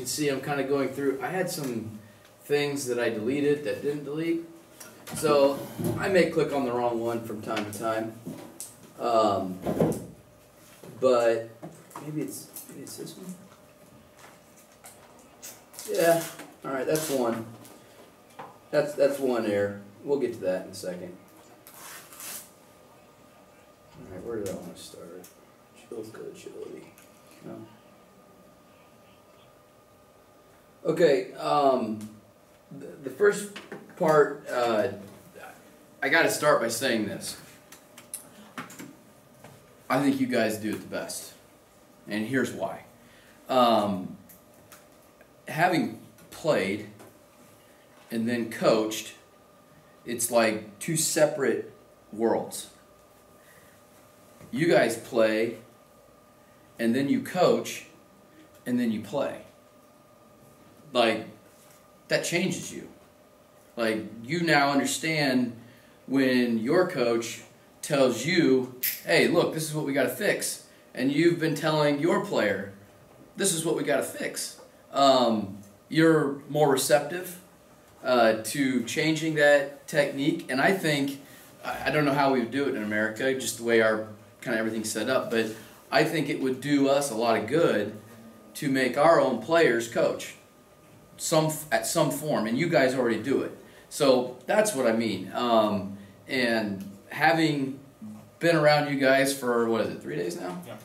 can see, I'm kind of going through. I had some things that I deleted that didn't delete. So I may click on the wrong one from time to time. But maybe it's this one. Yeah. All right, that's one. That's one error. We'll get to that in a second. All right, where did I want to start? Let's go to agility. No. Okay. The first part, I got to start by saying this. I think you guys do it the best, and here's why. Having played and then coached, it's like two separate worlds. You guys play, and then you coach, and then you play. Like, that changes you. Like, you now understand when your coach tells you, hey, look, this is what we got to fix. And you've been telling your player, this is what we got to fix. You're more receptive to changing that technique. And I think, I don't know how we would do it in America, just the way our kind of everything's set up, but I think it would do us a lot of good to make our own players coach at some form. And you guys already do it. So that's what I mean. And having been around you guys for, what is it, 3 days now? Yeah.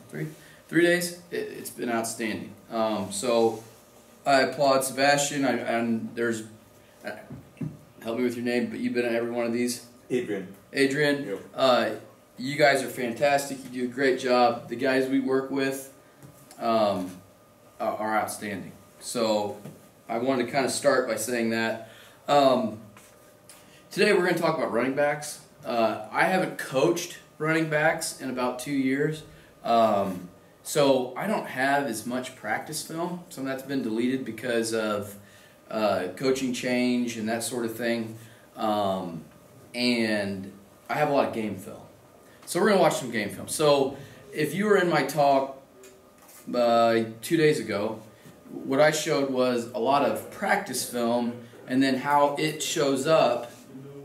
Three days? It's been outstanding. So I applaud Sebastian. And there's, help me with your name, but you've been at every one of these? Adrian. Yep. You guys are fantastic. You do a great job. The guys we work with are outstanding. So I wanted to kind of start by saying that. Today we're going to talk about running backs. I haven't coached running backs in about 2 years, so I don't have as much practice film. Some of that's been deleted because of coaching change and that sort of thing, and I have a lot of game film. So we're going to watch some game film. So if you were in my talk 2 days ago, what I showed was a lot of practice film and then how it shows up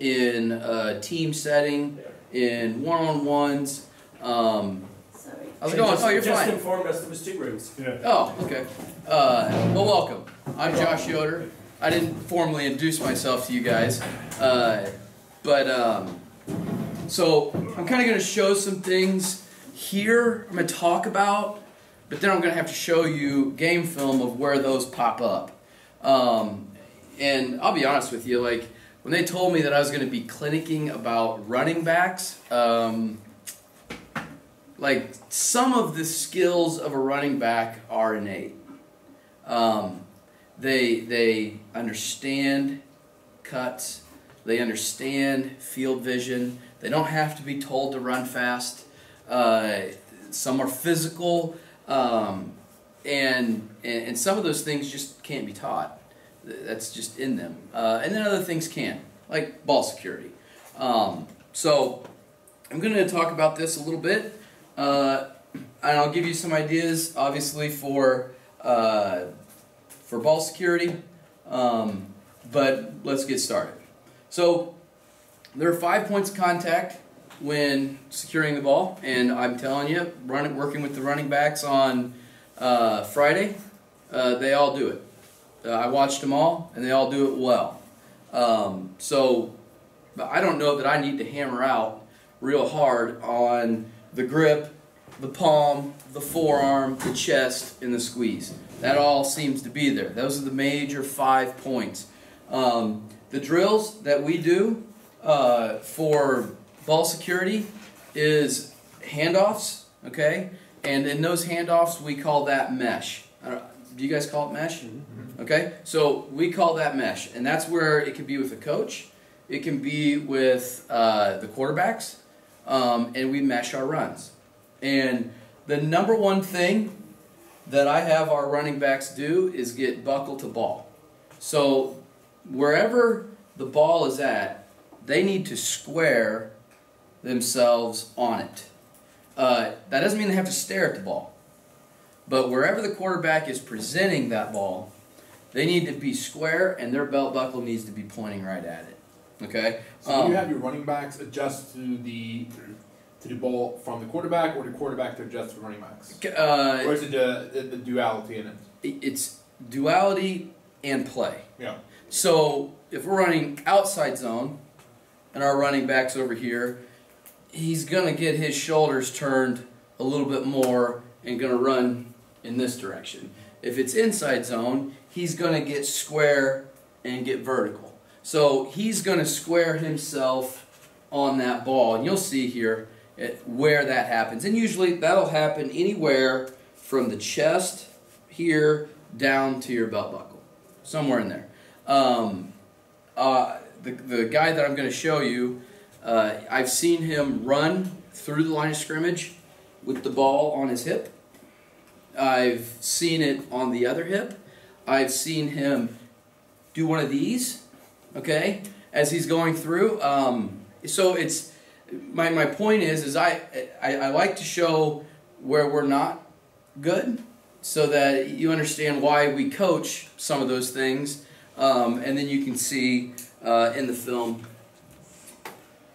in a team setting, in one-on-ones. How's it going? Oh, you're fine. Just informed us there was 2 rooms. Yeah. Oh, okay. Well, welcome. I'm Josh Yoder. I didn't formally introduce myself to you guys, so I'm kind of going to show some things here I'm going to talk about, but then I'm going to have to show you game film of where those pop up. And I'll be honest with you, like, when they told me that I was going to be clinicking about running backs, like, some of the skills of a running back are innate. They understand cuts. They understand field vision. They don't have to be told to run fast. Some are physical, and some of those things just can't be taught. That's just in them. And then other things can, like ball security. So I'm going to talk about this a little bit, and I'll give you some ideas, obviously, for ball security. But let's get started. So there are 5 points of contact when securing the ball, and I'm telling you, working with the running backs on Friday, they all do it. I watched them all, and they all do it well. So I don't know that I need to hammer out real hard on the grip, the palm, the forearm, the chest, and the squeeze. That all seems to be there. Those are the major 5 points. The drills that we do for ball security is handoffs, okay? And in those handoffs, we call that mesh. Do you guys call it mesh? Mm-hmm. Okay, so we call that mesh, and that's where it can be with a coach, it can be with the quarterbacks, and we mesh our runs. And the number one thing that I have our running backs do is get buckle to ball. So wherever the ball is at, they need to square themselves on it. That doesn't mean they have to stare at the ball. But wherever the quarterback is presenting that ball, They need to be square, and their belt buckle needs to be pointing right at it. Okay. So you have your running backs adjust to the ball from the quarterback, or the quarterback to adjust to running backs? Or is it the duality in it? It's duality and play. Yeah. So if we're running outside zone, and our running back's over here, he's gonna get his shoulders turned a little bit more and gonna run in this direction. If it's inside zone, he's gonna get square and get vertical. So he's gonna square himself on that ball, and you'll see here where that happens. And usually that'll happen anywhere from the chest here down to your belt buckle, somewhere in there. The guy that I'm going to show you, I've seen him run through the line of scrimmage with the ball on his hip. I've seen it on the other hip. I've seen him do one of these, okay, as he's going through. So it's my point is I like to show where we're not good, so that you understand why we coach some of those things, and then you can see in the film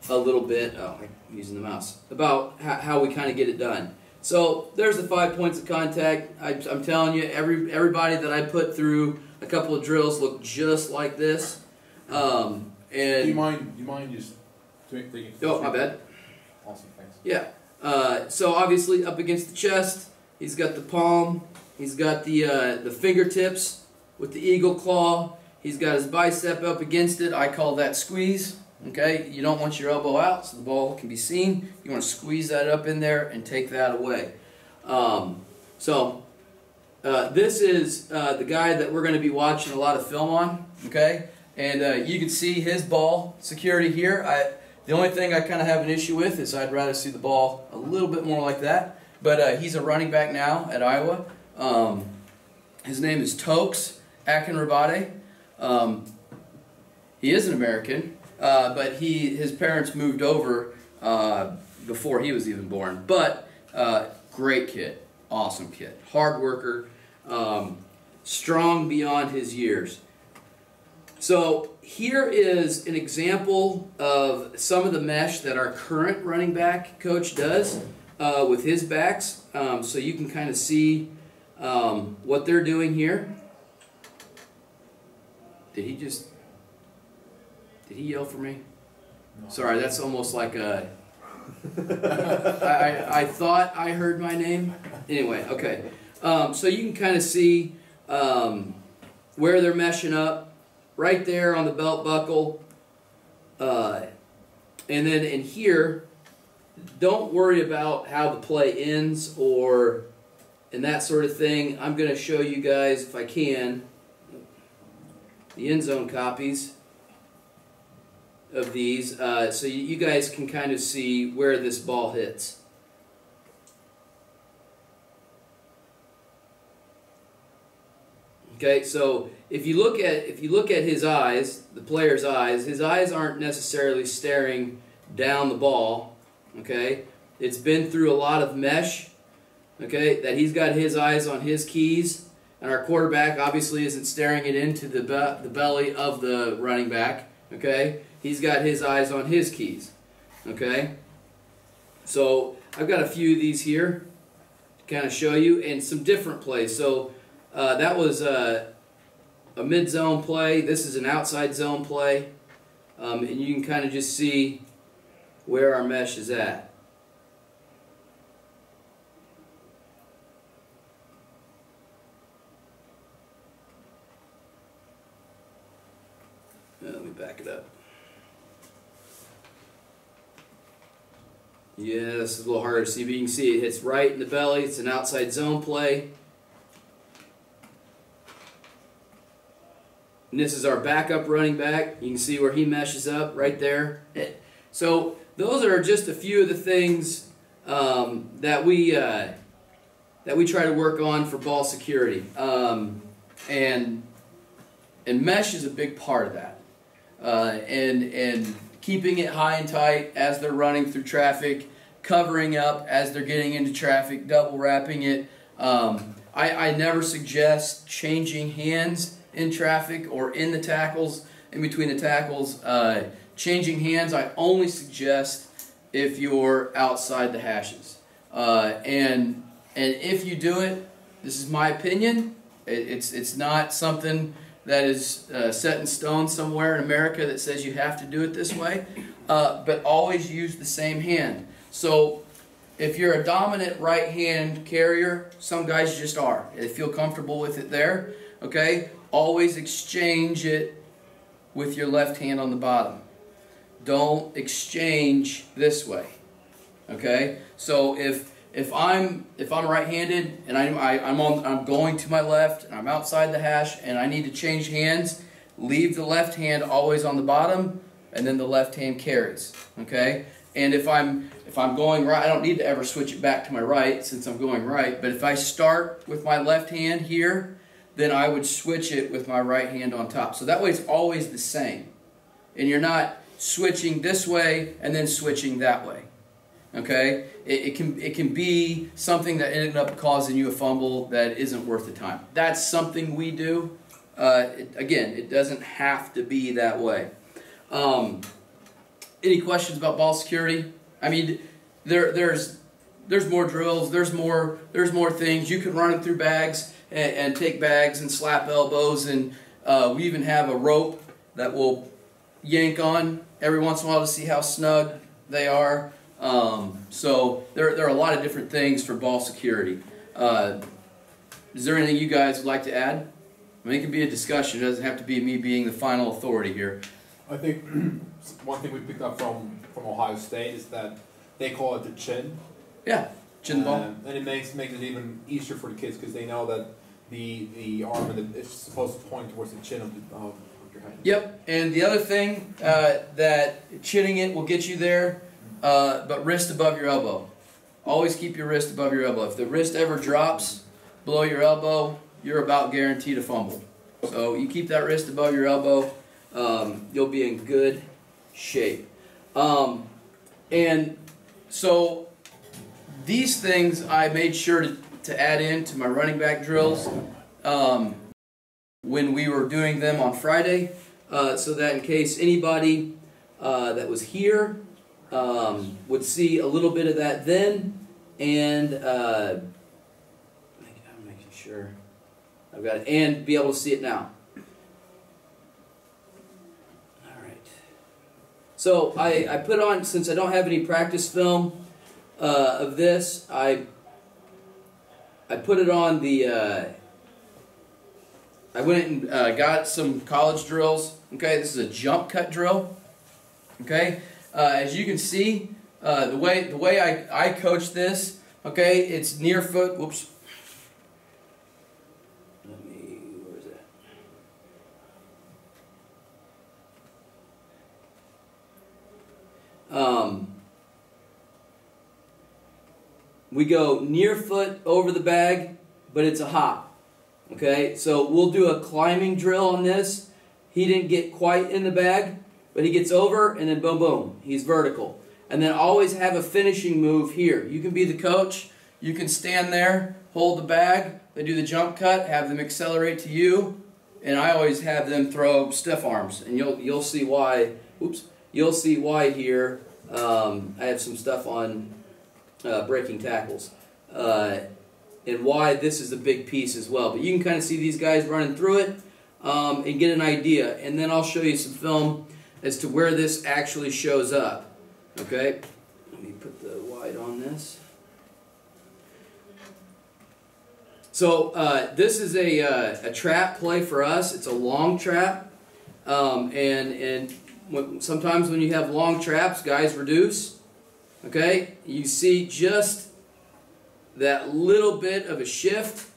a little bit, I'm using the mouse, about how we kind of get it done. So there's the 5 points of contact. I'm telling you, everybody that I put through a couple of drills look just like this. And do you mind just taking? Oh, my bad. Awesome, thanks. Yeah. So obviously up against the chest, he's got the palm. He's got the fingertips with the eagle claw. He's got his bicep up against it. I call that squeeze. Okay, you don't want your elbow out so the ball can be seen. You want to squeeze that up in there and take that away. This is the guy that we're going to be watching a lot of film on. Okay, and you can see his ball security here. The only thing I kind of have an issue with is I'd rather see the ball a little bit more like that. But he's a running back now at Iowa. His name is Tokes Akinrabade. He is an American, but his parents moved over before he was even born. But great kid, awesome kid, hard worker, strong beyond his years. So here is an example of some of the mesh that our current running back coach does with his backs. So you can kind of see what they're doing here. Did he yell for me? No. Sorry, that's almost like a... I thought I heard my name. Anyway, okay. So you can kind of see where they're meshing up. Right there on the belt buckle. And then in here, don't worry about how the play ends and that sort of thing. I'm going to show you guys, if I can, the end zone copies of these, so you guys can kind of see where this ball hits. Okay, so if you look at his eyes, the player's eyes, his eyes aren't necessarily staring down the ball. Okay, it's been through a lot of mesh. Okay, that he's got his eyes on his keys, and our quarterback obviously isn't staring it into the belly of the running back. Okay, he's got his eyes on his keys. Okay, so I've got a few of these here to kind of show you, and some different plays. So that was a mid-zone play. This is an outside zone play, and you can kind of just see where our mesh is at. Let me back it up. Yeah, this is a little harder to see, but you can see it hits right in the belly. It's an outside zone play. And this is our backup running back. You can see where he meshes up right there. So those are just a few of the things that we try to work on for ball security. And mesh is a big part of that. And keeping it high and tight as they're running through traffic, covering up as they're getting into traffic, double wrapping it. I never suggest changing hands in traffic or in the tackles, in between the tackles. Changing hands, I only suggest if you're outside the hashes. And if you do it, this is my opinion, it's not something that is set in stone somewhere in America that says you have to do it this way, but always use the same hand. So if you're a dominant right hand carrier, some guys just are. They feel comfortable with it there. Okay? Always exchange it with your left hand on the bottom. Don't exchange this way. Okay? So if I'm right-handed and I'm going to my left and I'm outside the hash and I need to change hands, leave the left hand always on the bottom, and then the left hand carries. Okay? And if I'm going right, I don't need to ever switch it back to my right since I'm going right. But if I start with my left hand here, then I would switch it with my right hand on top. So that way it's always the same. And you're not switching this way and then switching that way. Okay? It can be something that ended up causing you a fumble that isn't worth the time. That's something we do. Again, it doesn't have to be that way. Any questions about ball security? I mean, there's more drills. There's more things. You can run it through bags and take bags and slap elbows, and we even have a rope that we'll yank on every once in a while to see how snug they are. So there are a lot of different things for ball security. Is there anything you guys would like to add? I mean, it can be a discussion. It doesn't have to be me being the final authority here. I think one thing we picked up from Ohio State is that they call it the chin. Yeah, chin ball. And it makes it even easier for the kids because they know that the arm is supposed to point towards the chin of your hand. Yep, and the other thing that chinning it will get you there, but wrist above your elbow. Always keep your wrist above your elbow. If the wrist ever drops below your elbow, you're about guaranteed a fumble. So you keep that wrist above your elbow, you'll be in good shape. And so these things I made sure to add into my running back drills when we were doing them on Friday, so that in case anybody that was here would see a little bit of that then, and I'm making sure I've got it, and be able to see it now. So I put on, since I don't have any practice film of this, I put it on the, I went and got some college drills. Okay, this is a jump cut drill. Okay, as you can see, the way I coach this, okay, it's near foot, whoops. Where is that? We go near foot over the bag, but it's a hop. Okay, so we'll do a climbing drill on this. He didn't get quite in the bag, but he gets over, and then boom, boom, he's vertical. And then always have a finishing move here. You can be the coach. You can stand there, hold the bag. They do the jump cut, have them accelerate to you, and I always have them throw stiff arms, and you'll see why. Oops, you'll see why here. I have some stuff on breaking tackles, and why this is a big piece as well. But you can kind of see these guys running through it and get an idea. And then I'll show you some film as to where this actually shows up. Okay, let me put the wide on this. So this is a trap play for us. It's a long trap, and sometimes when you have long traps, guys reduce. Okay, you see just that little bit of a shift.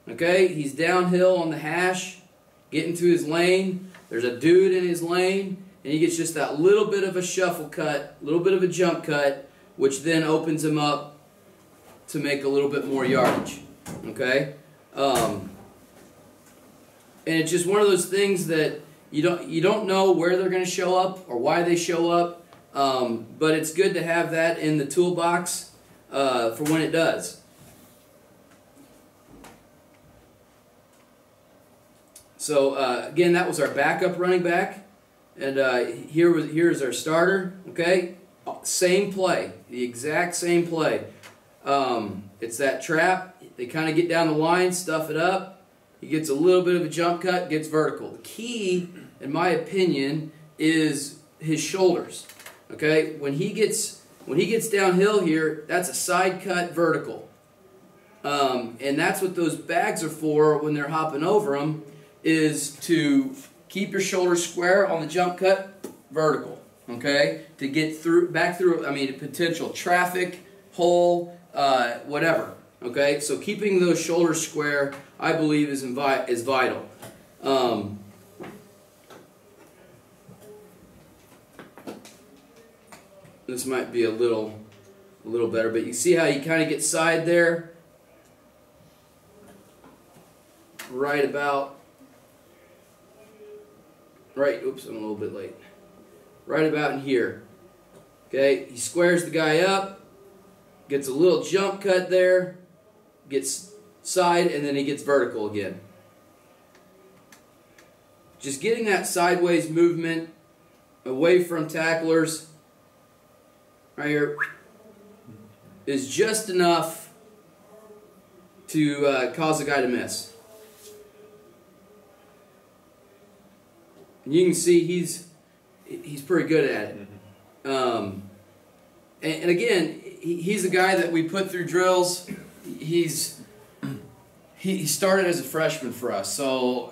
Okay, he's downhill on the hash, getting to his lane. There's a dude in his lane, and he gets just that little bit of a shuffle cut, a little bit of a jump cut, which then opens him up to make a little bit more yardage. Okay, and it's just one of those things that you don't know where they're going to show up or why they show up. But it's good to have that in the toolbox for when it does. So again, that was our backup running back, and here's our starter. Okay, same play, the exact same play. It's that trap. They kind of get down the line, stuff it up. He gets a little bit of a jump cut, gets vertical. The key, in my opinion, is his shoulders. Okay, when he gets downhill here, that's a side cut vertical. And that's what those bags are for when they're hopping over them, is to keep your shoulders square on the jump cut, vertical. Okay, to get back through. I mean, potential traffic, hole, whatever. Okay, so keeping those shoulders square, I believe, is vital. This might be a little better, but you see how you kind of get side there, right. Oops, I'm a little bit late. Right about in here. Okay, he squares the guy up, gets a little jump cut there, gets side, and then he gets vertical again. Just getting that sideways movement away from tacklers right here is just enough to cause the guy to miss. And you can see he's pretty good at it. And again, he's a guy that we put through drills. He started as a freshman for us. So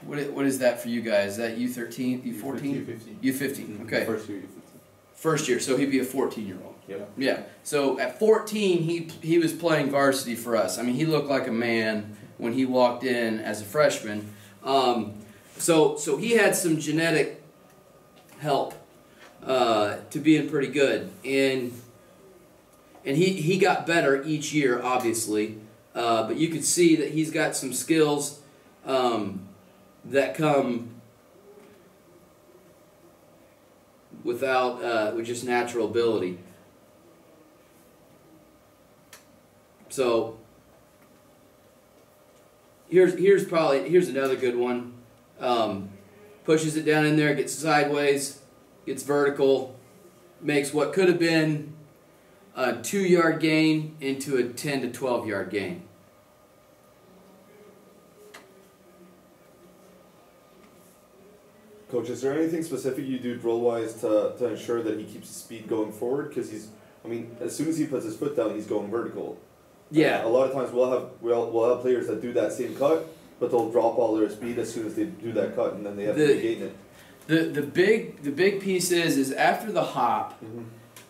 what is that for you guys? Is that U13, U14? U15. Okay. First year, U15. First year, so he'd be a 14-year-old. Yep. Yeah. So at 14, he was playing varsity for us. I mean, he looked like a man when he walked in as a freshman. So he had some genetic help to being pretty good, and he got better each year, obviously. But you could see that he's got some skills that come with just natural ability. So here's another good one. Pushes it down in there, gets sideways, gets vertical, makes what could have been a 2-yard gain into a 10 to 12-yard gain. Coach, is there anything specific you do drill-wise to ensure that he keeps his speed going forward? Because as soon as he puts his foot down, he's going vertical. Yeah. A lot of times we'll have players that do that same cut, but they'll drop all their speed as soon as they do that cut, and then they have to regain it. The big piece is after the hop,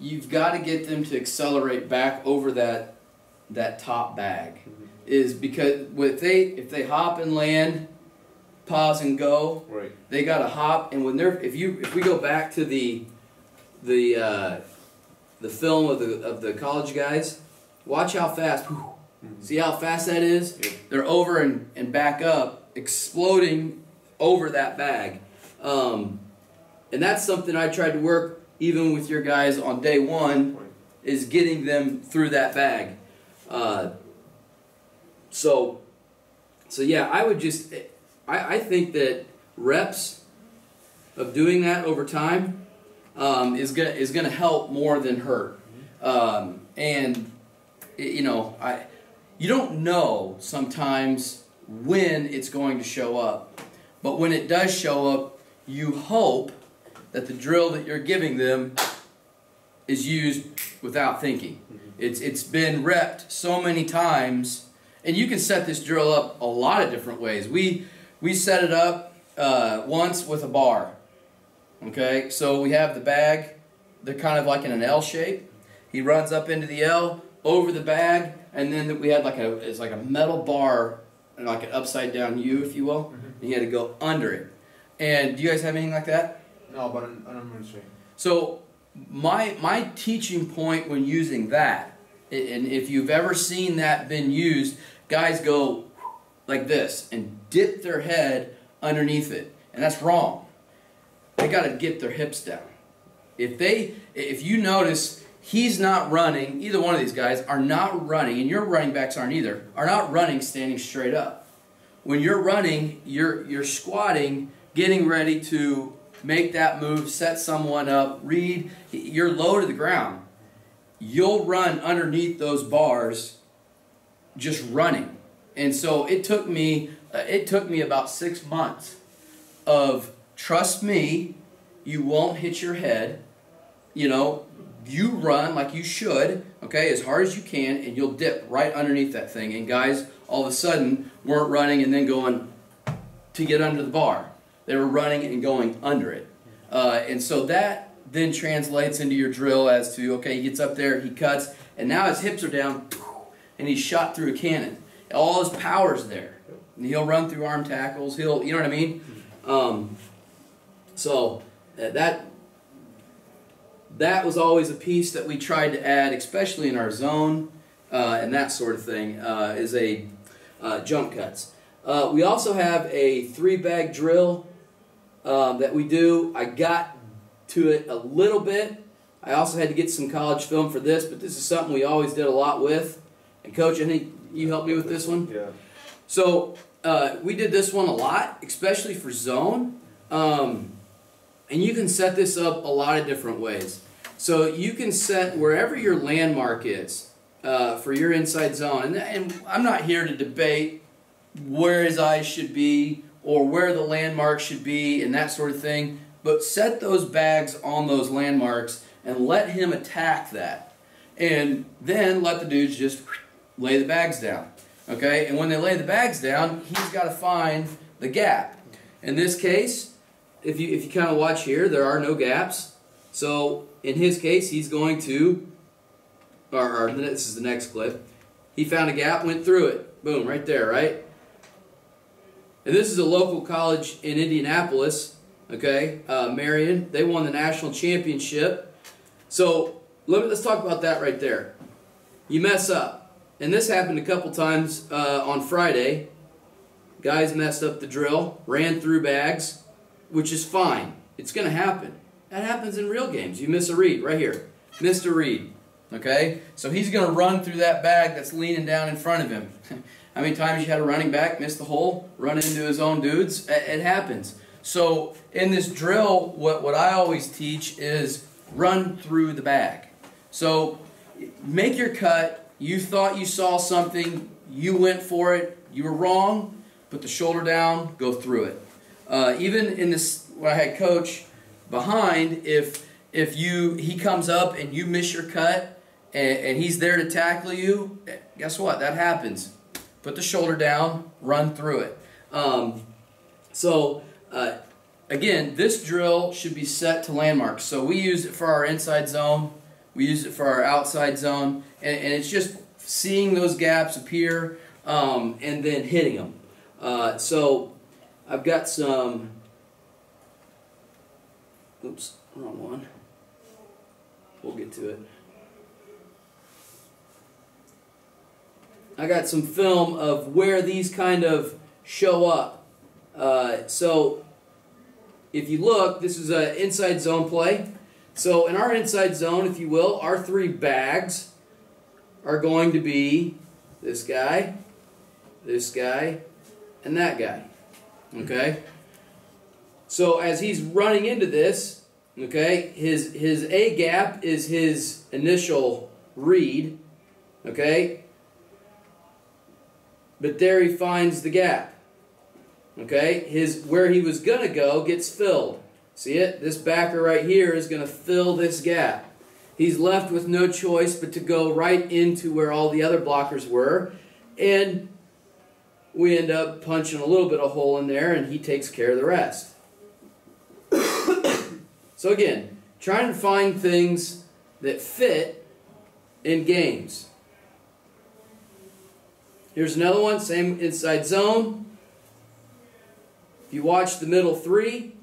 you've got to get them to accelerate back over that top bag. Is because if they hop and land, pause and go, right, they got to hop, and if we go back to the film of the college guys, watch how fast. See how fast that is? Yep. They're over and back up, exploding over that bag. And that's something I tried to work even with your guys on day one, is getting them through that bag. So yeah, I think that reps of doing that over time is gonna help more than hurt. And you don't know sometimes when it's going to show up, but when it does show up, you hope that the drill that you're giving them is used without thinking. It's been repped so many times, and you can set this drill up a lot of different ways. We set it up once with a bar. Okay, so we have the bag. They're kind of like in an L shape. He runs up into the L, over the bag, and then we had it's like a metal bar, and like an upside down U, if you will. And you had to go under it. And do you guys have anything like that? No, but I'm understanding. So my teaching point when using that, and if you've ever seen that been used, guys go like this and dip their head underneath it, and that's wrong. They got to get their hips down. If you notice, he's not running. Either one of these guys are not running, and your running backs aren't either. Are not running standing straight up. when you're running, you're squatting, getting ready to make that move, set someone up, read. You're low to the ground. You'll run underneath those bars, just running. And so it took me about 6 months of trust me, you won't hit your head. You know, you run like you should, okay, as hard as you can, and you'll dip right underneath that thing. And guys, all of a sudden, weren't running and then going to get under the bar. They were running and going under it. And so that then translates into your drill as to, okay, he gets up there, he cuts, and now his hips are down, and he's shot through a cannon. All his power's there. And he'll run through arm tackles. You know what I mean? So that was always a piece that we tried to add, especially in our zone and that sort of thing, is a jump cuts. We also have a 3-bag drill that we do. I got to it a little bit. I also had to get some college film for this, but this is something we always did a lot with. And Coach, I think you helped me with this one? Yeah. So we did this one a lot, especially for zone. And you can set this up a lot of different ways. So you can set wherever your landmark is for your inside zone. And I'm not here to debate where his eyes should be or where the landmark should be and that sort of thing. But set those bags on those landmarks and let him attack that. And then let the dudes just lay the bags down. Okay? And when they lay the bags down, he's got to find the gap. In this case, if you kind of watch here, there are no gaps. So in his case, he's going to, or this is the next clip. He found a gap, went through it. Boom, right there, right? And this is a local college in Indianapolis, okay, Marion. They won the national championship. So let's talk about that right there. You mess up. And this happened a couple times on Friday. Guys messed up the drill, ran through bags, which is fine. It's going to happen. That happens in real games. You miss a read right here. Missed a read. Okay? So he's going to run through that bag that's leaning down in front of him. How many times you had a running back miss the hole, run into his own dudes? It happens. So in this drill, what I always teach is run through the bag. So make your cut. You thought you saw something. You went for it. You were wrong. Put the shoulder down. Go through it. Even in this, when I had Coach behind, if he comes up and you miss your cut and he's there to tackle you, guess what? That happens. Put the shoulder down, run through it. Again, this drill should be set to landmarks. So we use it for our inside zone. We use it for our outside zone. And it's just seeing those gaps appear and then hitting them. So I've got some... Oops, wrong one. We'll get to it. I got some film of where these kind of show up. So if you look, this is an inside zone play. So in our inside zone, if you will, our 3 bags are going to be this guy, and that guy. Okay? So as he's running into this, okay, his A gap is his initial read, okay? But there he finds the gap. Okay? Where he was going to go gets filled. See it? This backer right here is going to fill this gap. He's left with no choice but to go right into where all the other blockers were. And we end up punching a little bit of hole in there, and he takes care of the rest. So again, trying to find things that fit in games. Here's another one, same inside zone. If you watch the middle 3,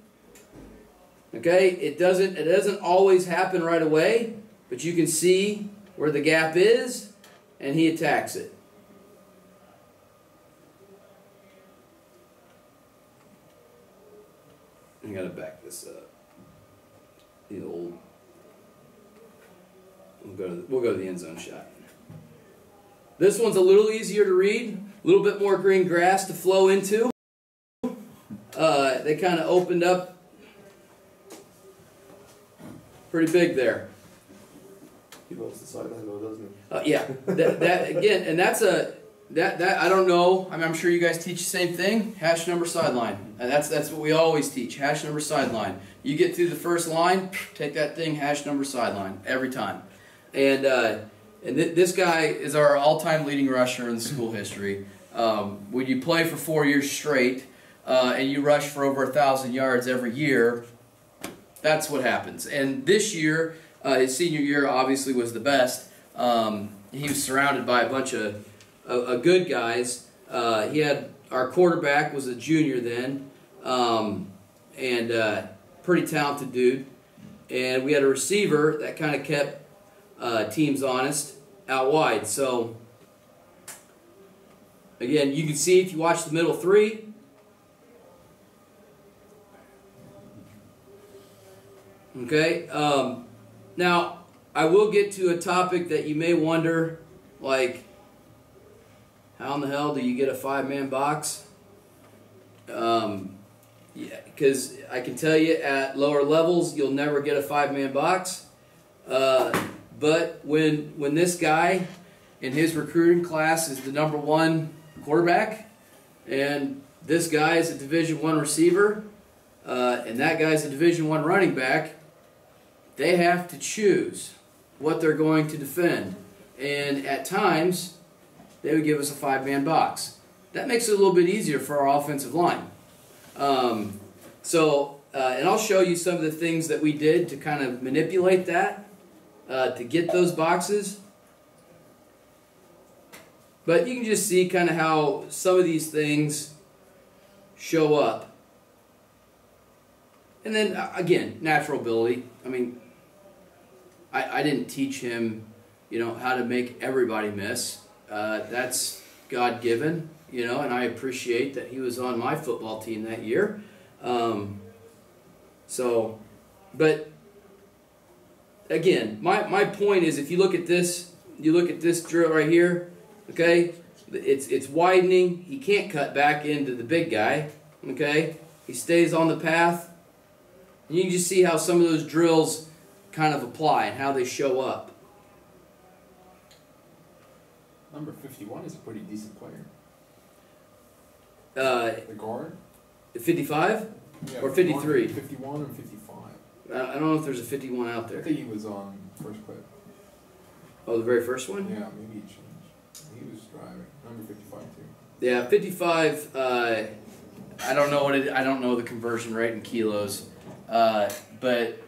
okay, it doesn't always happen right away, but you can see where the gap is, and he attacks it. I gotta back this up. The old. We'll go to the end zone shot. This one's a little easier to read. little bit more green grass to flow into. They kind of opened up pretty big there. He loves the sideline though, doesn't he? Yeah, that again, and that's that I don't know. I mean, I'm sure you guys teach the same thing. Hash number sideline, and that's what we always teach. Hash number sideline. You get through the first line, take that thing. Hash number sideline every time. And this guy is our all-time leading rusher in school history. When you play for 4 years straight and you rush for over 1,000 yards every year, that's what happens. And this year, his senior year obviously was the best. He was surrounded by a bunch of good guys. He had our quarterback was a junior then, and pretty talented dude. And we had a receiver that kind of kept teams honest out wide. So again, you can see if you watch the middle three. Okay. Now I will get to a topic that you may wonder, like, how in the hell do you get a 5-man box? Yeah, because I can tell you at lower levels you'll never get a 5-man box. But when this guy in his recruiting class is the #1 quarterback, and this guy is a Division I receiver, and that guy's a Division I running back, they have to choose what they're going to defend. And at times, they would give us a 5-man box. That makes it a little bit easier for our offensive line. And I'll show you some of the things that we did to kind of manipulate that, to get those boxes. But you can just see kind of how some of these things show up. And then, again, natural ability. I mean, I didn't teach him, how to make everybody miss. That's God-given, and I appreciate that he was on my football team that year. But again, my point is, if you look at this drill right here, okay, it's widening. He can't cut back into the big guy, okay? He stays on the path. And you can just see how some of those drills kind of apply and how they show up. Number 51 is a pretty decent player. The guard? 55? Yeah, Or 53? 51 and 55. I don't know if there's a 51 out I there. think he was on first clip. Oh, the very first one? Yeah, maybe he changed. He was driving. Number 55 too. Yeah, 55. I don't know the conversion rate in kilos, but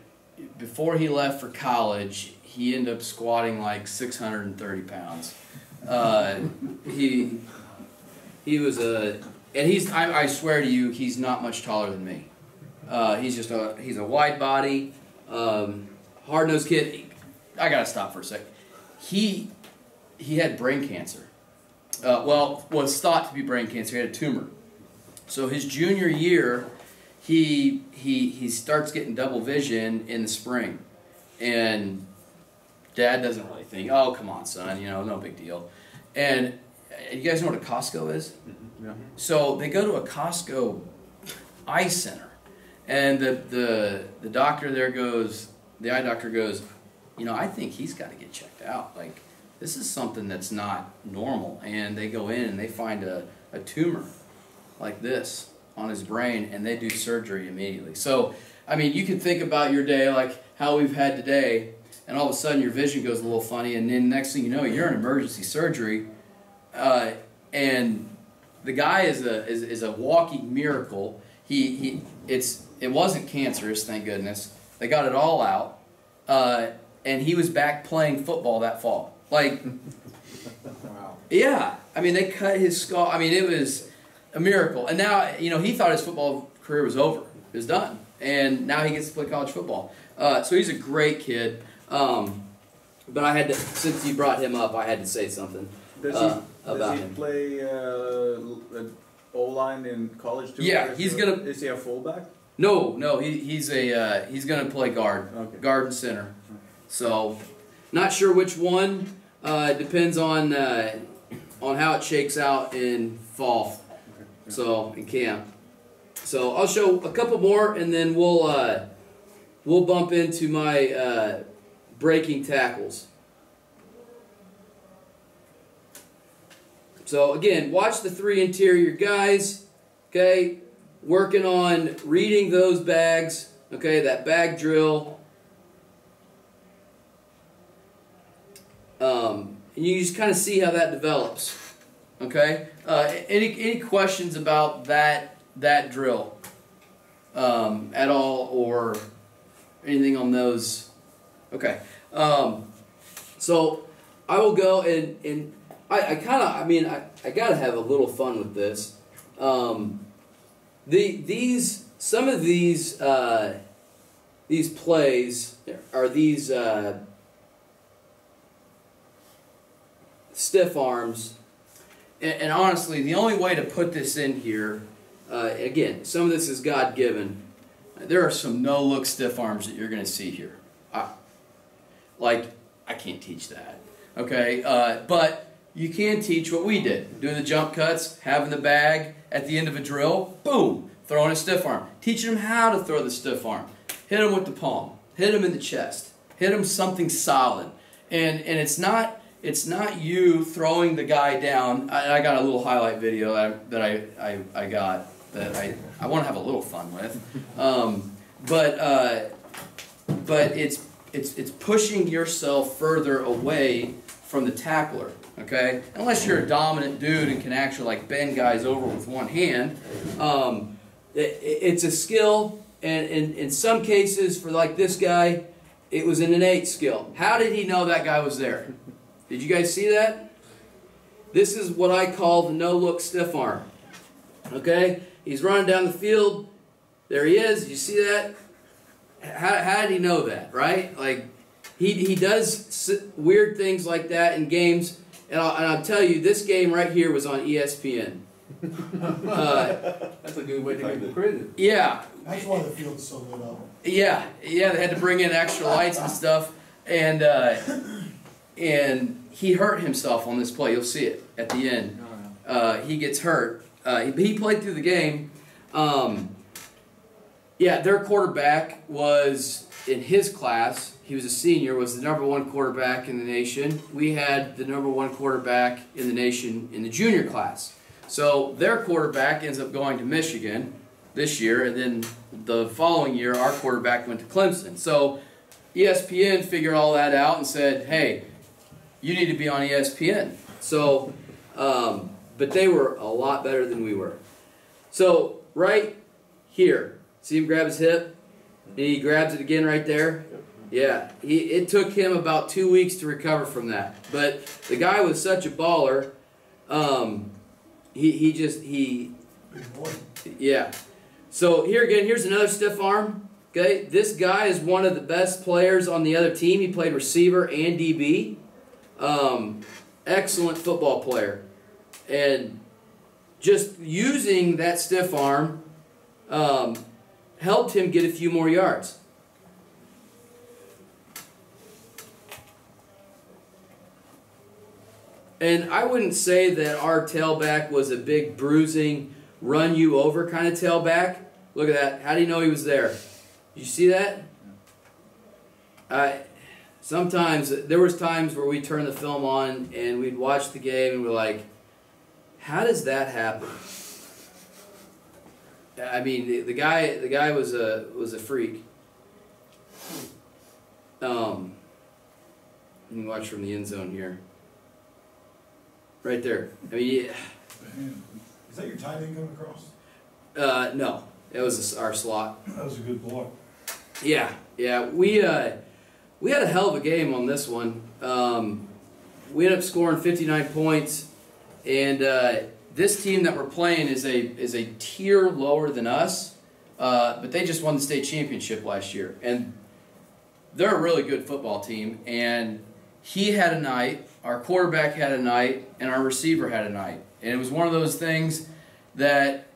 before he left for college, he ended up squatting like 630 pounds. He was I swear to you, he's not much taller than me. He's a wide body, hard-nosed kid. I gotta stop for a sec. He had brain cancer. Was thought to be brain cancer. He had a tumor. So his junior year, he starts getting double vision in the spring, and Dad doesn't really think, oh, come on, son, no big deal. And you guys know what a Costco is? Mm-hmm. Yeah. So they go to a Costco eye center, and the doctor there goes, the eye doctor goes, I think he's got to get checked out. Like, this is something that's not normal. And they go in and they find a tumor like this on his brain, and they do surgery immediately. So, I mean, you can think about your day like how we've had today, and all of a sudden your vision goes a little funny, and then next thing you know, you're in emergency surgery, and the guy is a walking miracle. It wasn't cancerous, thank goodness. They got it all out, and he was back playing football that fall. Like, Wow. yeah, I mean, they cut his skull. I mean, it was a miracle. And now, he thought his football career was over. It was done. And now he gets to play college football. So he's a great kid. But I had to, since you brought him up, I had to say something about Does he him. play O-line in college too? Yeah, he's gonna. Is he a fullback? No, he's gonna play guard, Okay. guard and center. So, not sure which one. Depends on on how it shakes out in fall, so in camp. So I'll show a couple more, and then we'll bump into my breaking tackles. So again, watch the 3 interior guys, okay, working on reading those bags, okay, that bag drill. And you just kind of see how that develops, okay. Any questions about that drill at all, or anything on those? Okay. So I will go and I gotta have a little fun with this. Some of these plays are these stiff arms, and honestly, the only way to put this in here, again, some of this is God-given. There are some no-look stiff arms that you're going to see here. I can't teach that, okay? But you can teach what we did. Doing the jump cuts, having the bag at the end of a drill, boom, throwing a stiff arm. Teaching them how to throw the stiff arm. Hit them with the palm. Hit them in the chest. Hit them something solid. And it's not you throwing the guy down. I got a little highlight video that I got that I want to have a little fun with. But it's pushing yourself further away from the tackler, okay? Unless you're a dominant dude and can actually like bend guys over with one hand. It's a skill, and in some cases, for like this guy, it was an innate skill. How did he know that guy was there? Did you guys see that? This is what I call the no-look stiff arm. Okay? He's running down the field. There he is. You see that? How did he know that, right? Like, he does weird things like that in games. And I'll tell you, this game right here was on ESPN. That's a good way to give him credit. Yeah. That's why the field's so lit up. Yeah, they had to bring in extra lights and stuff. And he hurt himself on this play. You'll see it at the end. He gets hurt. He played through the game. Their quarterback was, in his class, he was a senior, was the #1 quarterback in the nation. We had the #1 quarterback in the nation in the junior class. So their quarterback ends up going to Michigan this year, and then the following year, our quarterback went to Clemson. So ESPN figured all that out and said, hey, you need to be on ESPN. So, but they were a lot better than we were. So, right here, see him grab his hip? And he grabs it again right there? Yeah, it took him about 2 weeks to recover from that. But the guy was such a baller, yeah. So here again, here's another stiff arm. Okay, this guy is one of the best players on the other team. He played receiver and DB. Excellent football player. And just using that stiff arm helped him get a few more yards. And I wouldn't say that our tailback was a big bruising, run you over kind of tailback. Look at that. How do you know he was there? Did you see that? Sometimes, there was times where we turned the film on and we'd watch the game and we're like, how does that happen? I mean, the guy was a freak. You can watch from the end zone here. Right there. I mean, Man, is that your tight end coming across? no, it was our slot. That was a good block. Yeah. We had a hell of a game on this one. We ended up scoring 59 points, and this team that we're playing is a tier lower than us, but they just won the state championship last year, and they're a really good football team. And he had a night, our quarterback had a night, and our receiver had a night, and it was one of those things that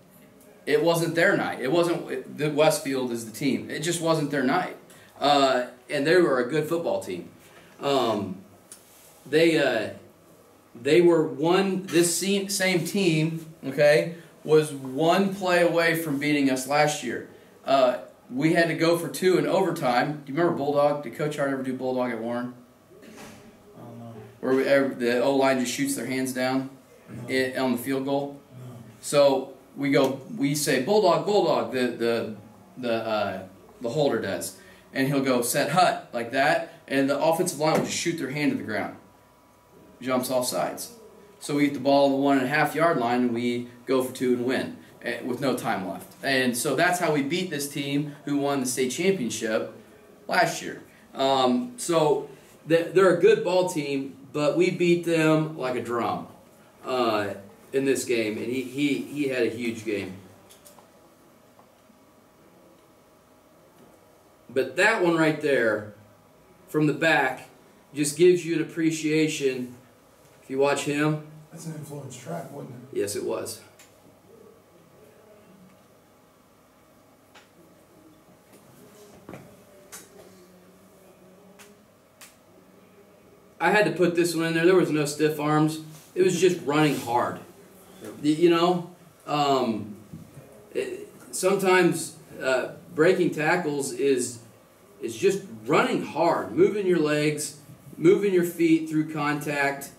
it wasn't their night. It wasn't the Westfield is the team. It just wasn't their night. And they were a good football team. they were this same team, okay, was one play away from beating us last year. We had to go for 2 in overtime. Do you remember Bulldog? Did Coach Hart ever do Bulldog at Warren? I don't know. Where the O-line just shoots their hands down on the field goal? No. So we say Bulldog, Bulldog, the holder does. And he'll go set hut like that, and the offensive line will just shoot their hand to the ground. Jumps off sides. So we get the ball on the 1.5 yard line and we go for 2 and win with no time left. And so that's how we beat this team who won the state championship last year. So they're a good ball team, but we beat them like a drum in this game, and he had a huge game. But that one right there, from the back, just gives you an appreciation. If you watch him. That's an influence track, wasn't it? Yes, it was. I had to put this one in there. There was no stiff arms. It was just running hard. You know, sometimes breaking tackles is just running hard, moving your legs, moving your feet through contact.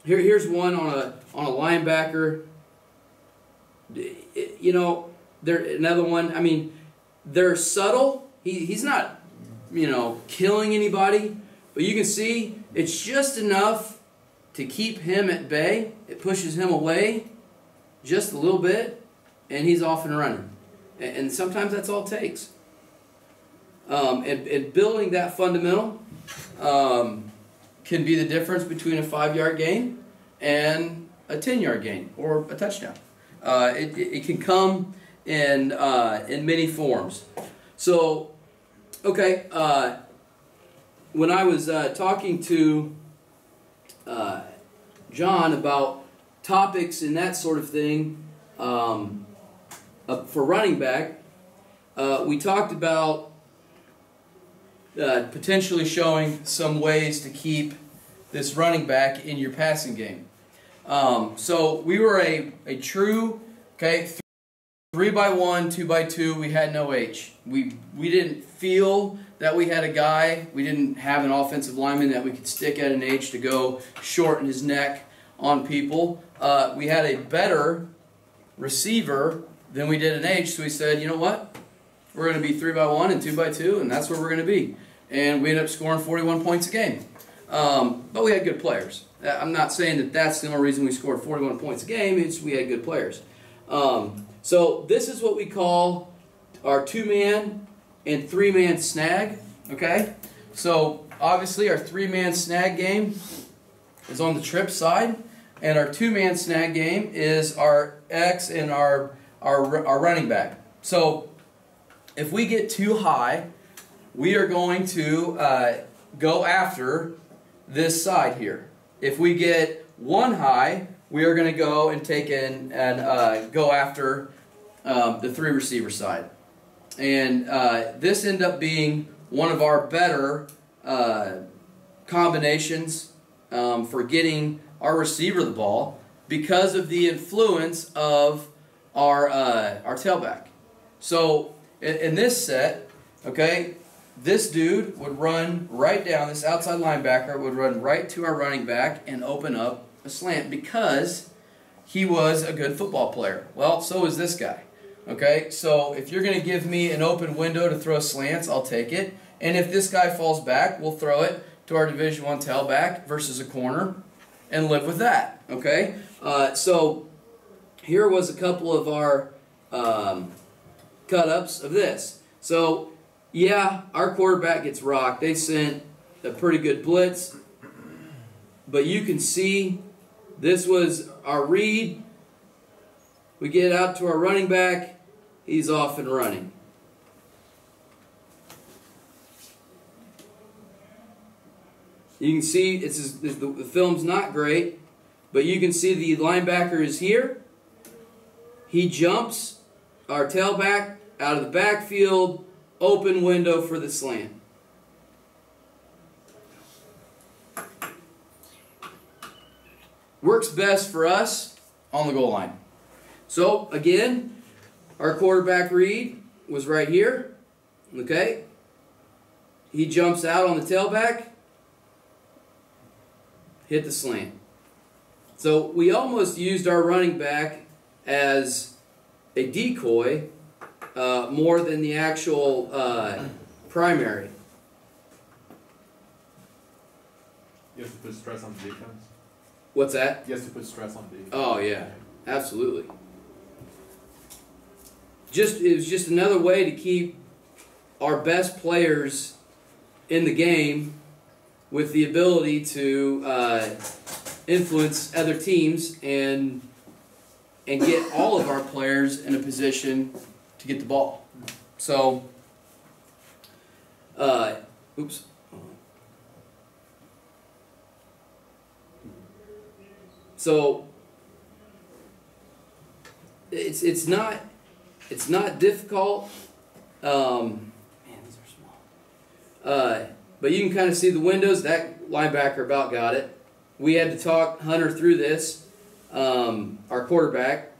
Here's one on a linebacker. You know, another one. I mean, they're subtle. He's not, you know, killing anybody, but you can see it's just enough to keep him at bay. It pushes him away just a little bit, and he's off and running. And sometimes that's all it takes. And building that fundamental can be the difference between a 5-yard gain and a 10-yard gain or a touchdown. It can come in many forms. So, okay, when I was talking to John about topics and that sort of thing for running back, we talked about potentially showing some ways to keep this running back in your passing game. So we were a true, 3-by-1, 2-by-2. We had no H. We didn't feel that we had a guy. We didn't have an offensive lineman that we could stick at an H to go shorten his neck on people. We had a better receiver than we did an H, so we said, you know what? We're going to be 3-by-1 and 2-by-2, and that's where we're going to be. And we ended up scoring 41 points a game. But we had good players. I'm not saying that that's the only reason we scored 41 points a game. It's we had good players. So this is what we call our 2-man and 3-man snag. Okay? So obviously our 3-man snag game is on the trip side, and our 2-man snag game is our X and our running back. So if we get too high, we are going to go after this side here. If we get 1 high, we are going to go and take and go after the 3 receiver side. And this ended up being one of our better combinations for getting our receiver the ball because of the influence of our tailback. So in this set, okay, this dude would run right down, this outside linebacker would run right to our running back and open up a slant because he was a good football player. Well, so is this guy. Okay, so if you're going to give me an open window to throw slants, I'll take it. And if this guy falls back, we'll throw it to our Division I tailback versus a corner and live with that. Okay, so here was a couple of our cut-ups of this. So, yeah, our quarterback gets rocked. They sent a pretty good blitz. But you can see this was our read. We get out to our running back. He's off and running. You can see the film's not great, but you can see the linebacker is here. He jumps our tailback out of the backfield, open window for the slant. works best for us on the goal line. So, again, our quarterback read was right here. Okay? He jumps out on the tailback, hit the slant. So we almost used our running back as a decoy more than the actual primary. You have to put stress on the defense. What's that? You have to put stress on the defense. Oh yeah, absolutely. It was just another way to keep our best players in the game with the ability to influence other teams and get all of our players in a position to get the ball. So, oops. So it's not difficult. Man, these are small. But you can kind of see the windows. That linebacker about got it. We had to talk Hunter through this, our quarterback,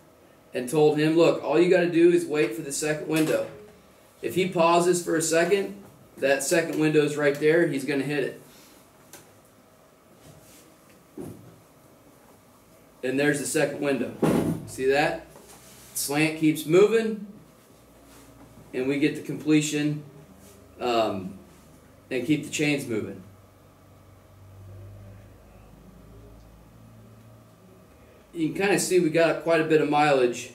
and told him, look, all you got to do is wait for the second window. If he pauses for a second, that second window is right there. He's going to hit it. And there's the second window. See that? Slant keeps moving, and we get the completion and keep the chains moving. You can kind of see we got quite a bit of mileage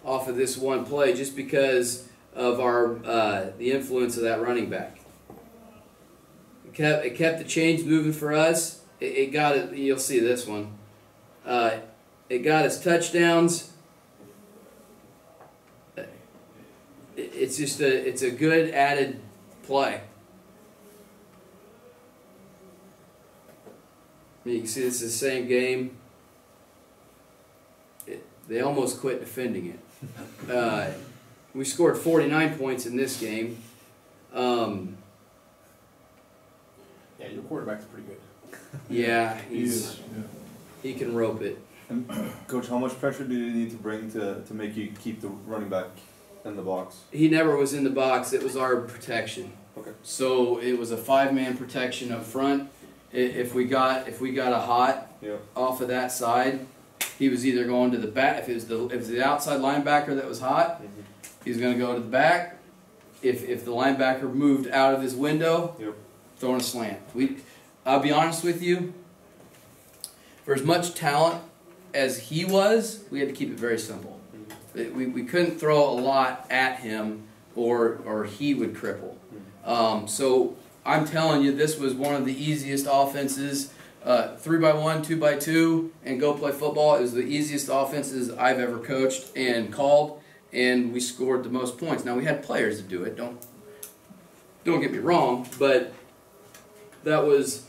off of this one play just because of our the influence of that running back. It kept the chains moving for us. It got it. You'll see this one. It got us touchdowns. It's a good added play. You can see this is the same game. They almost quit defending it. We scored 49 points in this game. Yeah, your quarterback's pretty good. Yeah, he can rope it. And Coach, how much pressure do you need to bring to make you keep the running back in the box? He never was in the box. It was our protection. Okay. So it was a 5-man protection up front. If we got a hot off of that side, he was either going to the back. If it was the outside linebacker that was hot, he was going to go to the back. If the linebacker moved out of his window, throwing a slant. I'll be honest with you. For as much talent as he was, we had to keep it very simple. We couldn't throw a lot at him, or he would cripple. So I'm telling you, this was one of the easiest offenses. 3x1, 2x2, and go play football. It was the easiest offenses I've ever coached and called, and we scored the most points. Now we had players to do it. Don't get me wrong, but that was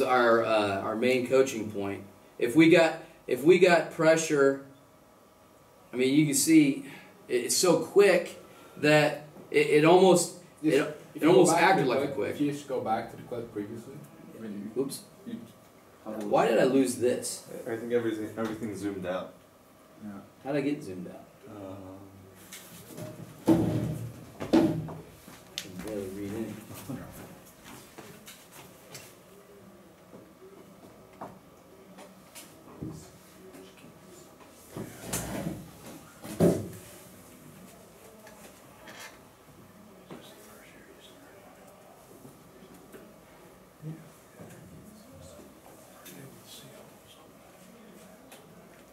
our main coaching point. If we got pressure, I mean, you can see it's so quick that it almost acted like a quick. If you just go back to the clip previously. Oops. Why did I lose this? I think everything zoomed out. Yeah. How did I get zoomed out? I can barely read in.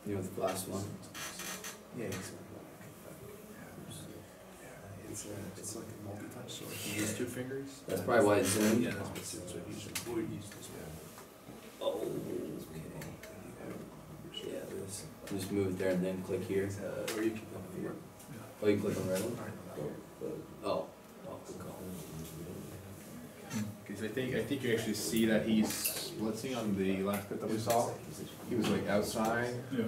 You know the last one? Yeah, it's like a multi-touch, so if you use 2 fingers. That's probably why it's zoomed. Yeah, that's what it's so you should avoid use this one. Oh, okay. Yeah, just move it there and then click here. Or you can click on here. Oh, you can click on the red one? Oh. Because I think you actually see that he's blitzing on the last bit that we saw. He was like outside. Yeah.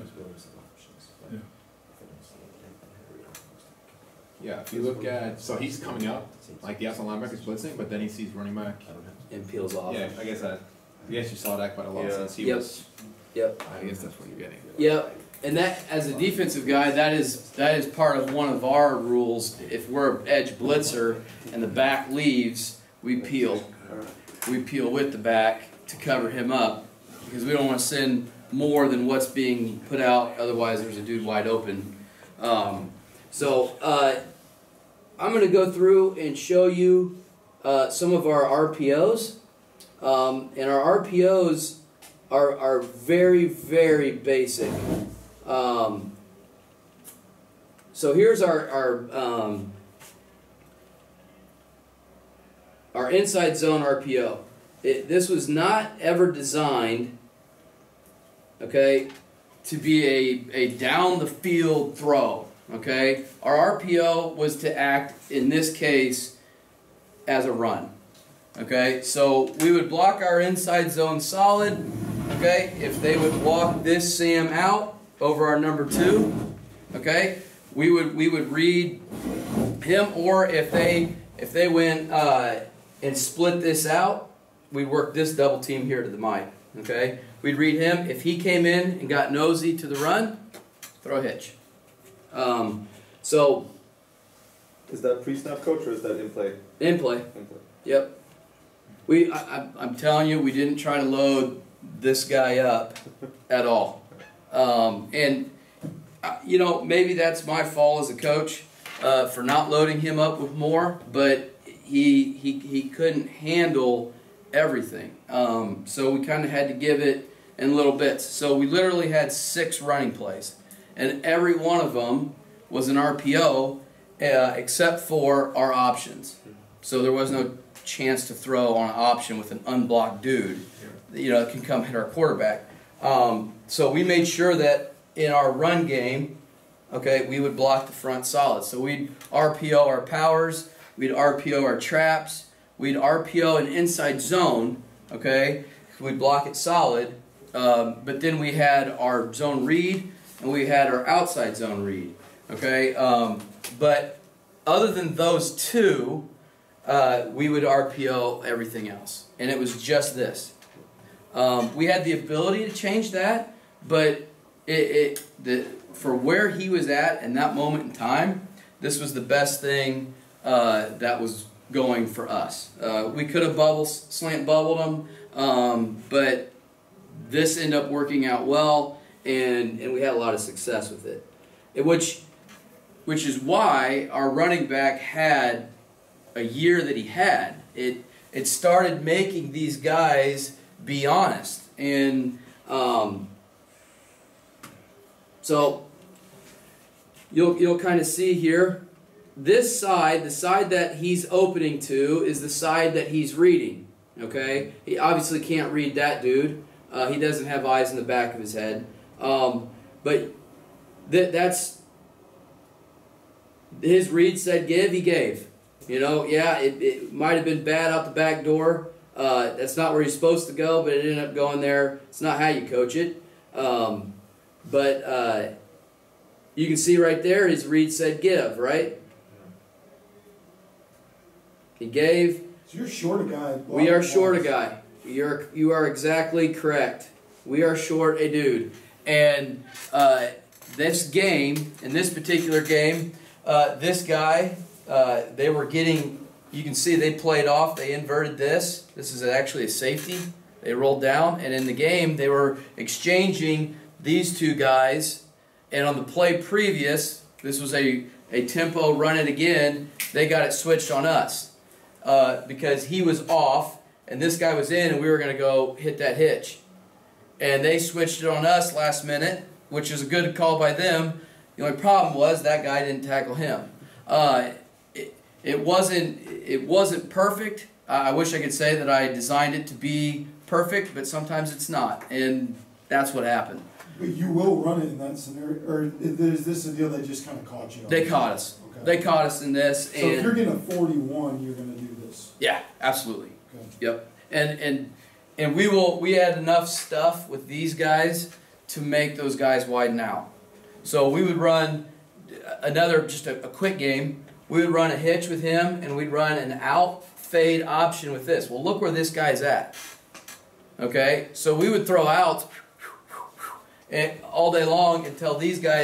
Yeah, if you look at, so he's coming up, like the outside linebacker's blitzing, but then he sees running back. And peels off. Yeah, I guess that We actually saw that quite a lot since he Yep. was. Yep. I guess that's what you're getting. Yep. And that, as a defensive guy, that is part of one of our rules. If we're an edge blitzer and the back leaves, we peel. We peel with the back to cover him up because we don't want to send more than what's being put out. Otherwise, there's a dude wide open. So I'm going to go through and show you some of our RPOs. And our RPOs are very, very basic. So here's our inside zone RPO. This was not ever designed, okay, to be a down the field throw. Okay, our RPO was to act in this case as a run. Okay, so we would block our inside zone solid. Okay, if they would walk this Sam out over our number 2, okay, we would read him, or if they went and split this out, we'd work this double team here to the mic. Okay, we'd read him. If he came in and got nosy to the run, throw a hitch. So is that pre-snap, coach, or is that in play? In play. In play. Yep. I'm telling you, we didn't try to load this guy up at all. And you know, maybe that's my fault as a coach for not loading him up with more, but he couldn't handle everything. So we kind of had to give it in little bits. So we literally had 6 running plays, and every one of them was an RPO except for our options. So there was no chance to throw on an option with an unblocked dude, you know, that can come hit our quarterback. So we made sure that in our run game, okay, we would block the front solid. So we'd RPO our powers, we'd RPO our traps, we'd RPO an inside zone, okay, we'd block it solid, but then we had our zone read and we had our outside zone read, okay. But other than those 2, we would RPO everything else, and it was just this. We had the ability to change that, but for where he was at in that moment in time, this was the best thing that was going for us. We could have slant bubbled him, but this ended up working out well, and we had a lot of success with it. Which is why our running back had a year that he had. It started making these guys be honest. And so you'll kind of see here, this side, the side that he's opening to, is the side that he's reading. Okay? He obviously can't read that dude. He doesn't have eyes in the back of his head. But that's his read said give, he gave. You know, yeah, it might have been bad out the back door. That's not where he's supposed to go, but it ended up going there. It's not how you coach it. But you can see right there, his read said give, right? He gave. So you're short a guy. We are short a guy. You are exactly correct. We are short a dude. And this game, in this particular game, this guy, they were getting, you can see they played off, they inverted this. This is actually a safety. They rolled down, and in the game, they were exchanging these 2 guys. And on the play previous, this was a tempo run it again, they got it switched on us. Because he was off, and this guy was in, and we were going to go hit that hitch. And they switched it on us last minute, which is a good call by them. The only problem was that guy didn't tackle him. It wasn't perfect. I wish I could say that I designed it to be perfect, but sometimes it's not, and that's what happened. But you will run it in that scenario, or is this a deal they just kind of caught you on? They caught us. Okay. They caught us in this. So if you're getting a 41, you're going to do this. Yeah, absolutely. Okay. Yep. And we had enough stuff with these guys to make those guys widen out. So we would run just a quick game. We would run a hitch with him, and we'd run an out fade option with this. Well, look where this guy's at. Okay, so we would throw outs and all day long until these guys